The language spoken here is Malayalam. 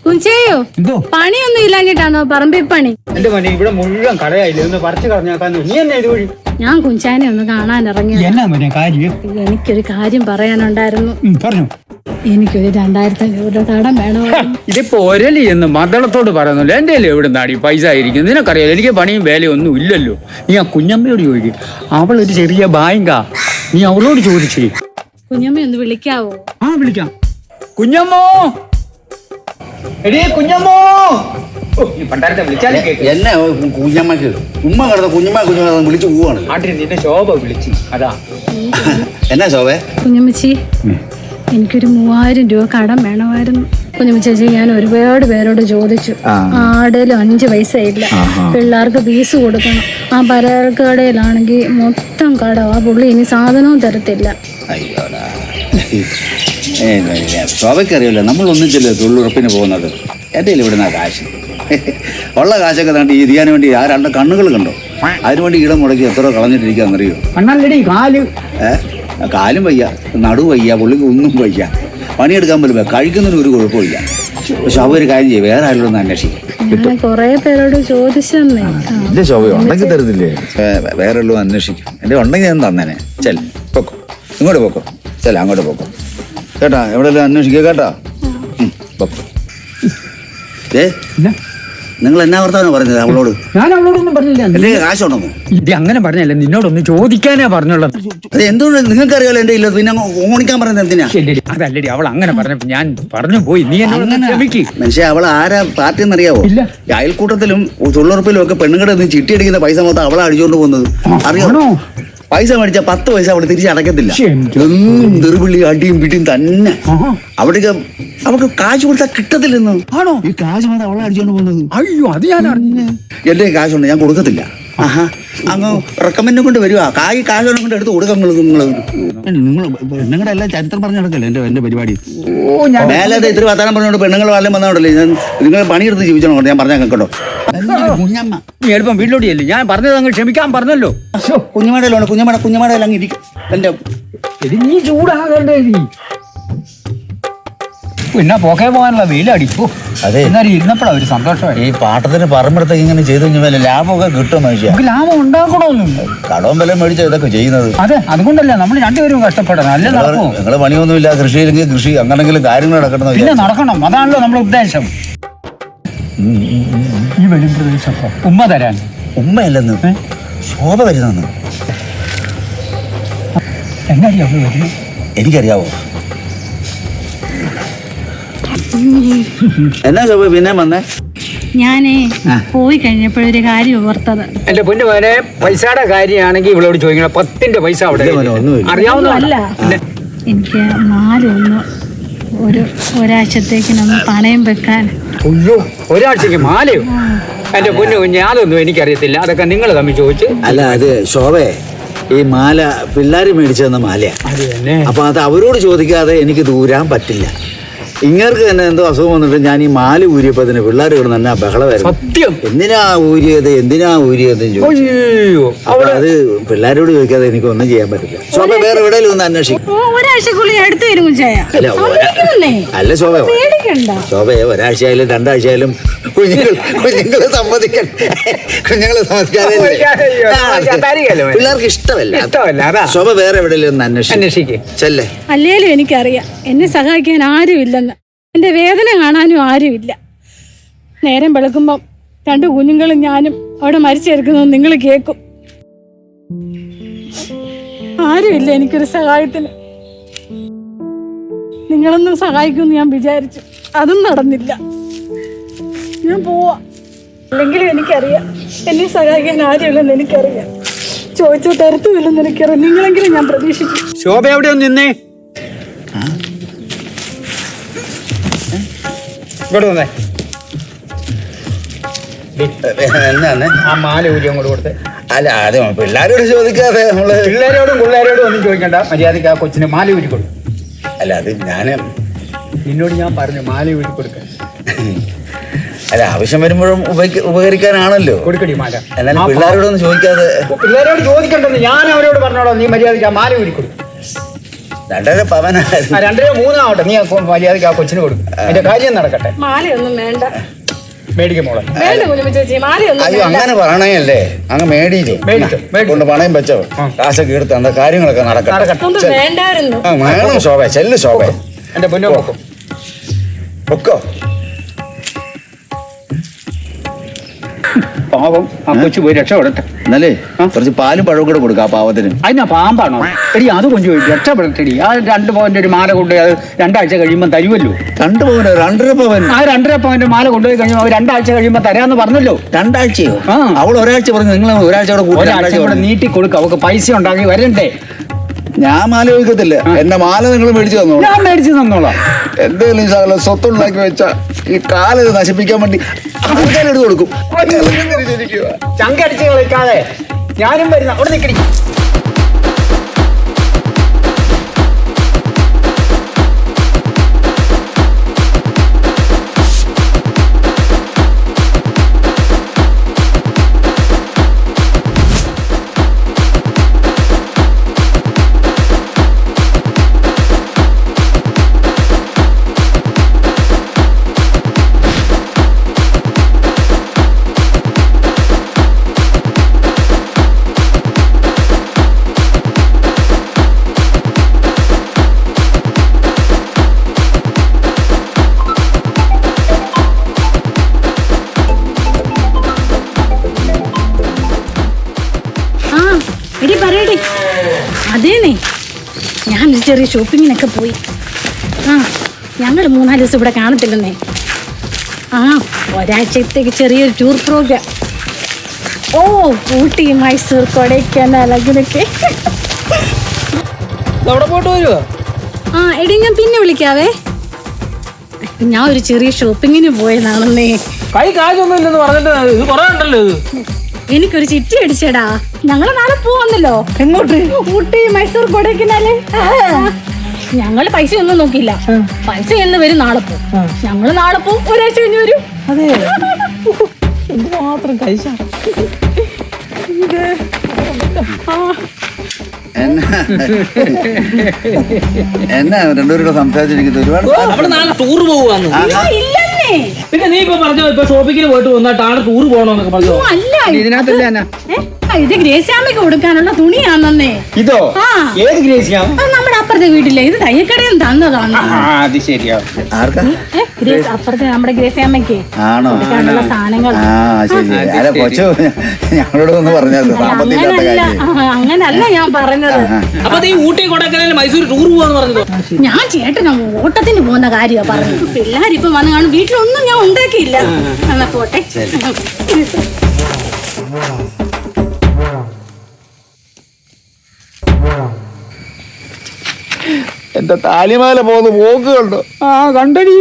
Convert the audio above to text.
കുഞ്ചേയോ പണിയൊന്നും ഇല്ലാഞ്ഞിട്ടാണോ പറമ്പിൽ പണി? എന്റെ പണി ഇവിടെ മുഴുവൻ കടയായില്ല, ഒന്ന് പറിച്ചു കളഞ്ഞാക്കാന്ന്. നീ എന്നെ ഇതുവഴി ഞാൻ കുഞ്ചാനെ ഒന്ന് കാണാൻ ഇറങ്ങി. എനിക്കൊരു കാര്യം പറയാനുണ്ടായിരുന്നു. പറഞ്ഞു. എനിക്കൊരു 2500 കടം വേണോ? ഇതിപ്പോ ഒരലി എന്ന് മദ്ദളത്തോട് പറയുന്നില്ല. എന്റെ എവിടെ നാടി പൈസ ആയിരിക്കും? നിനക്കറിയാലോ എനിക്ക് പണിയും വേലയും ഒന്നും ഇല്ലല്ലോ. നീ ആ കുഞ്ഞമ്മയോട് ചോദിക്കും, അവളൊരു ചെറിയ ബാങ്കാ, നീ അവളോട് ചോദിച്ചേ. കുഞ്ഞമ്മ ഒന്ന് വിളിക്കാവോ? ആ വിളിക്കാം. കുഞ്ഞമ്മോ, എടീ കുഞ്ഞമ്മോ. എന്നെ കുഞ്ഞമ്മക്ക് ഉമ്മ കിടന്ന കുഞ്ഞമ്മ വിളിച്ചു പോവാണ്. നിന്റെ ശോഭ വിളിച്ചു. അതാ എന്നാ ശോഭേ? കുഞ്ഞമ്മച്ചി, എനിക്കൊരു 3000 രൂപ കടം വേണമായിരുന്നു. കുഞ്ഞമ്മച്ചേച്ചി, ഞാൻ ഒരുപാട് പേരോട് ചോദിച്ചു. ആടേലും 5 പൈസ ഇല്ല. പിള്ളേർക്ക് ഫീസ് കൊടുക്കണം. ആ പലചരക്ക് കടയിലാണെങ്കിൽ മൊത്തം കടം. ആ പുള്ളി ഇനി സാധനവും തരത്തില്ല. അയ്യോടാ, ശോഭയ്ക്കറിയല്ലോ നമ്മൾ ഒന്നിച്ചല്ലേ തൊഴിലുറപ്പിന് പോകുന്നത്. എൻ്റെ ഇവിടുന്ന കാശ് ഉള്ള കാശൊക്കെ തണ്ടി ഇതിയാൻ വേണ്ടി ആ 2 കണ്ണുകൾ കണ്ടോ? അതിനുവേണ്ടി ഇടം മുടക്കി എത്ര കളഞ്ഞിട്ടിരിക്കാന്നറിയോ? കാലും വയ്യ, നടു വയ്യ, പുള്ളിക്ക് ഒന്നും വയ്യ, പണിയെടുക്കാൻ പോലും കഴിക്കുന്നതിന് ഒരു കുഴപ്പമില്ല. പക്ഷെ അവ ഒരു കാര്യം ചെയ്യും, വേറെ ആരെങ്കിലും ഒന്ന് അന്വേഷിക്കും. കൊറേ പേരോട് ചോദിച്ചെന്നേ. എന്റെ ശോഭ ഉണ്ടെങ്കിൽ തരത്തില്ലേ? വേറെ ഉള്ളൂ അന്വേഷിക്കും. എന്റെ ഉണ്ടെങ്കിൽ ഞാൻ തന്നേനെ. ചെൽ പൊക്കോ, ഇങ്ങോട്ട് പൊക്കോ, ചെല അങ്ങോട്ട് പൊക്കോ കേട്ടാ. എവിടെയെല്ലാം അന്വേഷിക്കുക കേട്ടാ. പൊക്കോ. നിങ്ങൾ എന്നാ വർത്താനോ പറഞ്ഞത് അവളോട്? ഞാൻ അവളോടൊന്നും പറഞ്ഞില്ല. എന്റെ കാശുണ്ടോ? ഇത് അങ്ങനെ പറഞ്ഞല്ലേ, നിന്നോടൊന്ന് ചോദിക്കാനാ പറഞ്ഞുള്ളത്. അത് എന്തുകൊണ്ട് നിങ്ങൾക്കറിയാലോ എന്റെ ഇല്ല, പിന്നെ ഓണിക്കാൻ പറയുന്നത് എന്തിനാ? അതല്ലടി, അവൾ അങ്ങനെ പറഞ്ഞപ്പോ ഞാൻ പറഞ്ഞു പോയി. നീ മനുഷ്യ, അവൾ ആരാ പാർട്ടി എന്നറിയാവോ? അയൽക്കൂട്ടത്തിലും തൊഴിലുറപ്പിലും ഒക്കെ പെണ്ണുങ്ങളുടെ ചിട്ടിയടിക്കുന്ന പൈസ മൊത്തം അവളെ അടിച്ചോണ്ട് പോകുന്നത് അറിയാമോ? പൈസ മേടിച്ച 10 പൈസ അവിടെ തിരിച്ചടക്കത്തില്ല. തെറുപിള്ളി അടിയും പിടിയും തന്നെ. അവിടേക്ക് അവൾക്ക് കാശ് കൊടുത്താൽ കിട്ടത്തില്ലെന്ന്. ആണോ? ഈ കാശ് മാത്രം അവളെ അടിച്ചോണ്ട് പോകുന്നത്. അയ്യോ, അത് ഞാൻ അറിഞ്ഞു. എന്റെ കാശുണ്ട്, ഞാൻ കൊടുക്കത്തില്ല. അങ്ങ് റെക്കമെൻഡ് കൊണ്ട് വരുവാ. കാശ് കൊണ്ട് എടുത്ത് കൊടുക്കാം. നിങ്ങൾ പെണ്ണുങ്ങളുടെ എല്ലാം ചരിത്രം പറഞ്ഞു നടക്കല്ലേ എന്റെ പരിപാടി. മേലെ ഇത്തിരി വർത്താനം പറഞ്ഞോണ്ട് പെണ്ണുങ്ങൾ വല്ലതും വന്നോണ്ടല്ലേ നിങ്ങൾ പണിയെടുത്ത് ജീവിച്ചോ? ഞാൻ പറഞ്ഞാൽ കേട്ടോ. കുഞ്ഞമ്മ നീ എളുപ്പം വീട്ടിലോട്ടിയല്ലേ? ഞാൻ പറഞ്ഞത് അങ്ങ് ക്ഷമിക്കാൻ പറഞ്ഞല്ലോ. കുഞ്ഞമ്മയുടെ കുഞ്ഞമ്മയുടെ അങ്ങ് ഇരിക്കും. എന്റെ നീ ചൂടാകണ്ടേ? പിന്നെ പോക്കേ പോകാനുള്ള വെയിലടിക്കോ? അതെ, എന്നാലും ഇരുന്നപ്പോഴാ ഒരു സന്തോഷമായി. ഈ പാട്ടത്തിന് പറമ്പെടുത്തേക്ക് ഇങ്ങനെ ചെയ്തു കഴിഞ്ഞാൽ ലാഭമൊക്കെ കിട്ടും. മനുഷ്യ ലാഭം ഉണ്ടാക്കണമെന്നുണ്ട്. കടവും വില മേടിച്ച ഇതൊക്കെ ചെയ്യുന്നത്. അതെ, അതുകൊണ്ടല്ല നമ്മൾ രണ്ടുപേരും കഷ്ടപ്പെടണം. അല്ലേ നടക്കും. നിങ്ങള് പണിയൊന്നുമില്ല, കൃഷിയില്ലെങ്കിൽ കൃഷി, അങ്ങനെങ്കിലും കാര്യങ്ങൾ നടക്കണം. പിന്നെ നടക്കണം, അതാണല്ലോ നമ്മുടെ ഉദ്ദേശം. ഈ വെളിം പ്രദേശം ഉമ്മ തരാൻ. ഉമ്മയല്ലെന്ന് ശോഭ വരുന്നെന്ന്. എന്നറിയാം വരുന്നു? എനിക്കറിയാവോ? എന്നാ ശോഭ പിന്നെ വന്നേ? ഞാനേ പോയി കഴിഞ്ഞപ്പോഴൊരു കാര്യം ഓർത്തത്. എന്റെ പൊന്നു മോനെ, പൈസയുടെ കാര്യമാണെങ്കിൽ ഇവളോട് ചോദിക്കണം. 10ന്റെ പൈസ അവിടെ അറിയാവുന്നതല്ല. എനിക്ക് 4 ഒരാഴ്ചത്തേക്കിനൊന്ന് പണയം വെക്കാൻ. അയ്യോ, ഒരാഴ്ചക്ക് മാലയോ? എന്റെ പൊന്നു കുഞ്ഞ്, അതൊന്നും എനിക്കറിയത്തില്ല. അതൊക്കെ നിങ്ങൾ തമ്മിൽ ചോദിച്ചു. അല്ല, അത് ശോഭേ, ഈ മാല പിള്ളേര് മേടിച്ചു തന്ന മാലയാ. അപ്പൊ അത് അവരോട് ചോദിക്കാതെ എനിക്ക് ദൂരാൻ പറ്റില്ല. ഇങ്ങർക്ക് തന്നെ എന്തോ അസുഖം വന്നിട്ട് ഞാൻ ഈ മാല ഊരിയപ്പോ തന്നെ പിള്ളേർ ഇവിടെ തന്നെ ബഹളമായിരുന്നു. സത്യം. എന്തിനാ ഊരിയത് അത് പിള്ളേരോട് ചോദിക്കാതെ എനിക്ക് ഒന്നും ചെയ്യാൻ പറ്റില്ല. ശോഭ വേറെ എവിടെയെങ്കിലും ഒന്ന് അന്വേഷിക്കും. അല്ല ശോഭ, ശോഭയെ ഒരാഴ്ചയായാലും 2 ആഴ്ചയായാലും കുഞ്ഞുങ്ങളെ സമ്മതിക്കാൻ സമ്മതിക്കാതെ പിള്ളേർക്ക് ഇഷ്ടമല്ല. ശോഭ വേറെ എവിടെയെങ്കിലും ഒന്ന് അന്വേഷിക്കും. ചെല്ലേ. അല്ലേലും എനിക്കറിയാം എന്നെ സഹായിക്കാൻ ആരുമില്ലെന്ന്. എന്റെ വേദന കാണാനും ആരുമില്ല. നേരം വെളുക്കുമ്പം 2 കുഞ്ഞുങ്ങളും ഞാനും അവിടെ മരിച്ചെടുക്കുന്നത് നിങ്ങൾ കേൾക്കും. ആരുമില്ല എനിക്കൊരു സഹായത്തിന്. നിങ്ങളൊന്നും സഹായിക്കുമെന്ന് ഞാൻ വിചാരിച്ചു, അതും നടന്നില്ല. ഞാൻ പോവാ. അല്ലെങ്കിലും എനിക്കറിയാം എന്നെ സഹായിക്കാൻ ആരുമില്ലെന്ന് എനിക്കറിയാം. ചോദിച്ചു തരത്തുമില്ലെന്ന് എനിക്കറിയാം. നിങ്ങളെങ്കിലും ഞാൻ പ്രതീക്ഷിച്ചു. ശോഭ എവിടെ ഒന്ന് നിന്നേ. ഇവിടെ വന്നേ. ആ മാല ഊരി അങ്ങോട്ട് കൊടുത്തേ. അല്ല, അത് പിള്ളേരോട് ചോദിക്കാതെ നമ്മള് പിള്ളേരോടും ഒന്നും ചോദിക്കണ്ട. മര്യാദക്ക് ആ കൊച്ചിന് മാല ഊരി കൊടുക്കും. അല്ല, അത് നിന്നോട് ഞാൻ പറഞ്ഞു മാല ഊരി കൊടുക്കാൻ. അല്ല, ആവശ്യം വരുമ്പോഴും ഉപകരിക്കാനാണല്ലോ. കൊടുക്കടി മാല. എന്നാലും പിള്ളേരോടൊന്നും ചോദിക്കാതെ. പിള്ളേരോട് ചോദിക്കണ്ടെന്ന് ഞാൻ അവരോട് പറഞ്ഞോളാം. നീ മര്യാദക്ക് ആ മാല ഊരി കൊടുക്കും. 2.5 പവനായിരുന്നു. 2-3 ആവട്ടെ. നീ മര്യാദക്ക് ആ കൊച്ചിന് കൊടുക്കും. അതിന്റെ കാര്യം നടക്കട്ടെ. മാലയൊന്നും വേണ്ട. മേടിക്കും മോളെ. വേണ്ട കുഞ്ഞമ്മ ചേച്ചി, മാലയൊന്നും അയ്യോ അങ്ങനെ പറയണല്ലേ, അങ്ങ് മേടിച്ചോ. കൊണ്ട് പണയം വെച്ചോ, കാശൊക്കെ എടുത്ത് എന്താ കാര്യങ്ങളൊക്കെ നടക്കട്ടെ. ഒന്നും വേണ്ടായിരുന്നു. വേണം ശോഭ, ചെല്ലു ശോഭ. എന്റെ പൊന്നോ പൊക്കും പൊക്കോ. പാവം ആ കൊച്ചു പോയി രക്ഷപ്പെടട്ടെ. എന്നാലേ കുറച്ച് പാലും പഴവും കൂടെ കൊടുക്കാം ആ പാവത്തിന്. അതിനാ പാമ്പാണോ എടി? അത് കൊഞ്ചു പോയി രക്ഷപ്പെടട്ടെടി. ആ 2 പവന്റെ ഒരു മാല കൊണ്ടുപോയി അത് 2 ആഴ്ച കഴിയുമ്പോൾ തരുമല്ലോ. 2 പവന് 2.5 പവൻ. ആ 2.5 പവന്റെ മാല കൊണ്ടുപോയി കഴിയുമ്പോൾ 2 ആഴ്ച കഴിയുമ്പോൾ തരാന്ന് പറഞ്ഞല്ലോ. 2 ആഴ്ചയോ? അവൾ ഒരാഴ്ച പറഞ്ഞു, നിങ്ങൾ ഒരാഴ്ച കൂടെ നീട്ടി കൊടുക്കുക. അവൾക്ക് പൈസ ഉണ്ടാക്കി വരണ്ടേ? ഞാൻ മാല ചോദിക്കത്തില്ല, എന്റെ മാല നിങ്ങൾ മേടിച്ചു തന്നോളൂ. ഞാൻ മേടിച്ചു തന്നോളാം. എന്തെങ്കിലും ശകലം സ്വത്തുണ്ടാക്കി വെച്ചാ ഈ കാലത് നശിപ്പിക്കാൻ വേണ്ടി എടുത്ത് കൊടുക്കും. ചങ്കടിച്ച് കളിക്കാതെ ഞാനും വരുന്ന അവിടെ നിൽക്കടി. അതേന്നേ, ഞാനൊരു ചെറിയ ഷോപ്പിങ്ങിനൊക്കെ പോയി. ഞങ്ങൾ 3-4 ദിവസം ഇവിടെ കാണത്തില്ലെന്നേ. ഒരാഴ്ചത്തേക്ക് ചെറിയൊരു ടൂർ പ്രോഗ്രാം. ഊട്ടി, മൈസൂർ, കൊടൈക്കനാൽ അങ്ങനെയൊക്കെ. എടി ഞാൻ പിന്നെ വിളിക്കാവേ. ഞാൻ ഒരു ചെറിയ ഷോപ്പിങ്ങിന് പോയതാണെന്നേ. കൈ കാശൊന്നും ഇല്ലെന്ന് പറഞ്ഞിട്ട് ഇത് കുറെ ഉണ്ടല്ലോ. എനിക്കൊരു ചിട്ടി അടിച്ചടാ. ഞങ്ങള് നാളെ പോവന്നല്ലോ. എങ്ങോട്ട്? ഊട്ടി, മൈസൂർ, കൊടൈക്കനാല്. ഞങ്ങള് പൈസ ഒന്നും നോക്കിയില്ല. പൈസ എന്ന് വരും, നാളെ പോവും. ഞങ്ങള് നാളെ പോവും, ഒരാഴ്ച കഴിഞ്ഞ് വരും. അതെ, എന്ത് മാത്രം കഴിച്ച. എന്നാ രണ്ടുപേരുടെ സംസാരിച്ചിരിക്കുന്നത്? ഒരുപാട് നാളെ ടൂർ പോവാന്ന്. ഇല്ലെന്നേ. പിന്നെ നീ ഇപ്പൊ പറഞ്ഞോ, ഇപ്പൊ ഷോപ്പിങ്ങിന് പോയിട്ട് വന്നിട്ടാണ് ടൂർ പോകണമെന്നൊക്കെ പറഞ്ഞോ. അല്ല, ഇതിനകത്തല്ല ഇത് ഗ്രേസ്യാമ്മയ്ക്ക് കൊടുക്കാനുള്ള തുണിയാണെന്നേ. ഇതോ? ഏത് ഗ്രേസ്യാം? നമ്മുടെ അപ്പുറത്തെ വീട്ടിലെ, ഇത് തയ്യക്കടയിൽ തന്നതാണ്. അത് ശരിയാ. അപ്പുറത്തെ നമ്മുടെ ഗ്രേസ്യാമ്മയ്ക്ക് ആണോ കൊടുക്കാനുള്ള സാധനങ്ങൾ. അല്ല കൊച്ചു ഞങ്ങളോട് ഒന്ന് പറഞ്ഞത് അങ്ങനല്ല ഞാൻ പറഞ്ഞത്. അപ്പൊ നീ ഊട്ടി, കൊടൈക്കനാൽ, മൈസൂർ ടൂർ പോവാന്ന് പറഞ്ഞതോ? ഞാൻ ചേട്ടനാ ഓട്ടത്തിന് പോകുന്ന കാര്യമാണ് പറഞ്ഞത്. പിള്ളേരിപ്പം വന്ന് കാണും. വീട്ടിലൊന്നും ഞാൻ ഉണ്ടാക്കിയില്ല. എന്നാ പോട്ടെ. എന്റെ താലിമാല പോകുന്ന പോക്ക് കണ്ടോ? കണ്ടടി.